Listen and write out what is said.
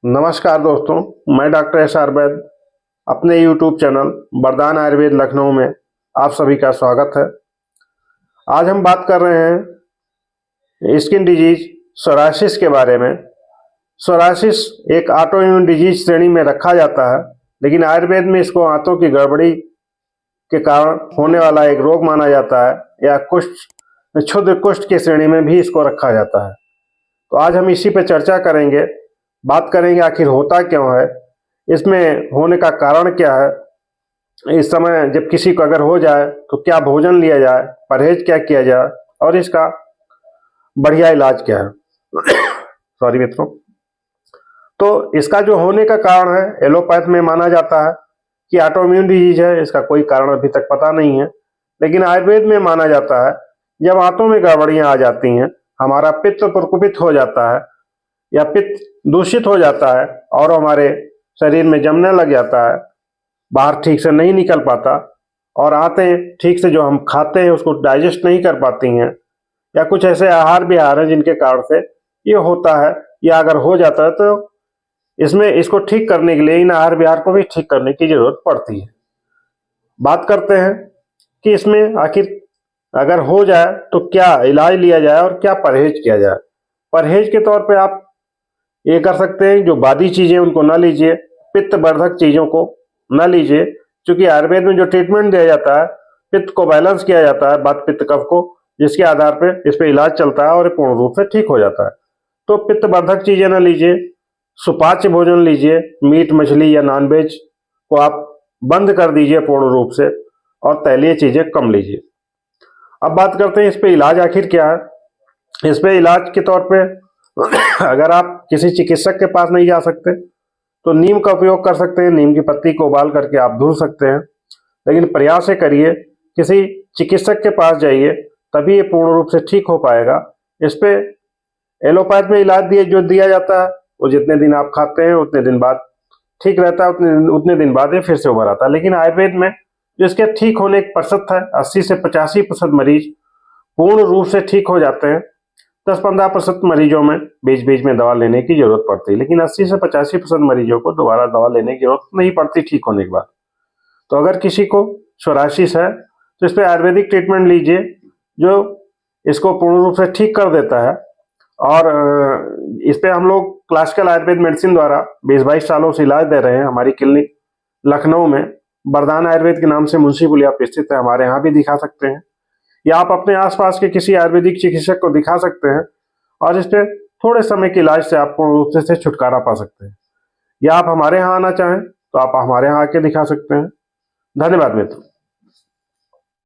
नमस्कार दोस्तों, मैं डॉक्टर एस.आर. वैद अपने यूट्यूब चैनल वरदान आयुर्वेद लखनऊ में आप सभी का स्वागत है। आज हम बात कर रहे हैं स्किन डिजीज सोरायसिस के बारे में। सोरायसिस एक ऑटो इम्यून डिजीज श्रेणी में रखा जाता है, लेकिन आयुर्वेद में इसको आंतों की गड़बड़ी के कारण होने वाला एक रोग माना जाता है, या कुष्ठ क्षुद्र कुष्ठ की श्रेणी में भी इसको रखा जाता है। तो आज हम इसी पे चर्चा करेंगे, बात करेंगे आखिर होता क्यों है, इसमें होने का कारण क्या है, इस समय जब किसी को अगर हो जाए तो क्या भोजन लिया जाए, परहेज क्या किया जाए और इसका बढ़िया इलाज क्या है। सॉरी मित्रों। तो इसका जो होने का कारण है, एलोपैथ में माना जाता है कि ऑटोइम्यून डिजीज है, इसका कोई कारण अभी तक पता नहीं है। लेकिन आयुर्वेद में माना जाता है जब आंतों में गड़बड़ियां आ जाती हैं, हमारा पित्त प्रकोपित हो जाता है या पित्त दूषित हो जाता है और हमारे शरीर में जमने लग जाता है, बाहर ठीक से नहीं निकल पाता, और आंतें ठीक से जो हम खाते हैं उसको डाइजेस्ट नहीं कर पाती हैं, या कुछ ऐसे आहार विहार हैं जिनके कारण से ये होता है, या अगर हो जाता है तो इसको ठीक करने के लिए इन आहार विहार को भी ठीक करने की जरूरत पड़ती है। बात करते हैं कि इसमें आखिर अगर हो जाए तो क्या इलाज लिया जाए और क्या परहेज किया जाए। परहेज के तौर पे आप ये कर सकते हैं, जो बादी चीजें उनको ना लीजिए, पित्त वर्धक चीजों को ना लीजिए, क्योंकि आयुर्वेद में जो ट्रीटमेंट दिया जाता है, पित्त को बैलेंस किया जाता है, वात पित्त कफ को, जिसके आधार पे इस पे इलाज चलता है और पूर्ण रूप से ठीक हो जाता है। तो पित्त वर्धक चीजें ना लीजिए, सुपाच्य भोजन लीजिए, मीट मछली या नॉनवेज को आप बंद कर दीजिए पूर्ण रूप से, और तैलीय चीजें कम लीजिए। अब बात करते हैं इस पे इलाज आखिर क्या है। इस पे इलाज के तौर पे अगर आप किसी चिकित्सक के पास नहीं जा सकते तो नीम का उपयोग कर सकते हैं। नीम की पत्ती को उबाल करके आप धुल सकते हैं, लेकिन प्रयास से करिए, किसी चिकित्सक के पास जाइए, तभी ये पूर्ण रूप से ठीक हो पाएगा। इस पे एलोपैथ में इलाज जो दिया जाता है, वो जितने दिन आप खाते हैं उतने दिन बाद ठीक रहता है, उतने दिन बाद ये फिर से उभर आता है। लेकिन आयुर्वेद में जो इसके ठीक होने का प्रतिशत है, 80 से 85% मरीज पूर्ण रूप से ठीक हो जाते हैं। 10-15% मरीजों में बीच बीच में दवा लेने की जरूरत पड़ती है, लेकिन 80 से 85% मरीजों को दोबारा दवा लेने की जरूरत नहीं पड़ती ठीक होने के बाद। तो अगर किसी को सोरायसिस है तो इस पर आयुर्वेदिक ट्रीटमेंट लीजिए, जो इसको पूर्ण रूप से ठीक कर देता है। और इस पे हम लोग क्लासिकल आयुर्वेद मेडिसिन द्वारा 20-22 सालों से इलाज दे रहे हैं। हमारी क्लिनिक लखनऊ में वरदान आयुर्वेद के नाम से मुंशी पुलिया पे स्थित है, हमारे यहाँ भी दिखा सकते हैं, या आप अपने आसपास के किसी आयुर्वेदिक चिकित्सक को दिखा सकते हैं, और इस पे थोड़े समय के इलाज से आप पूर्ण रूप से छुटकारा पा सकते हैं। या आप हमारे यहाँ आना चाहें तो आप हमारे यहाँ आके दिखा सकते हैं। धन्यवाद मित्रों।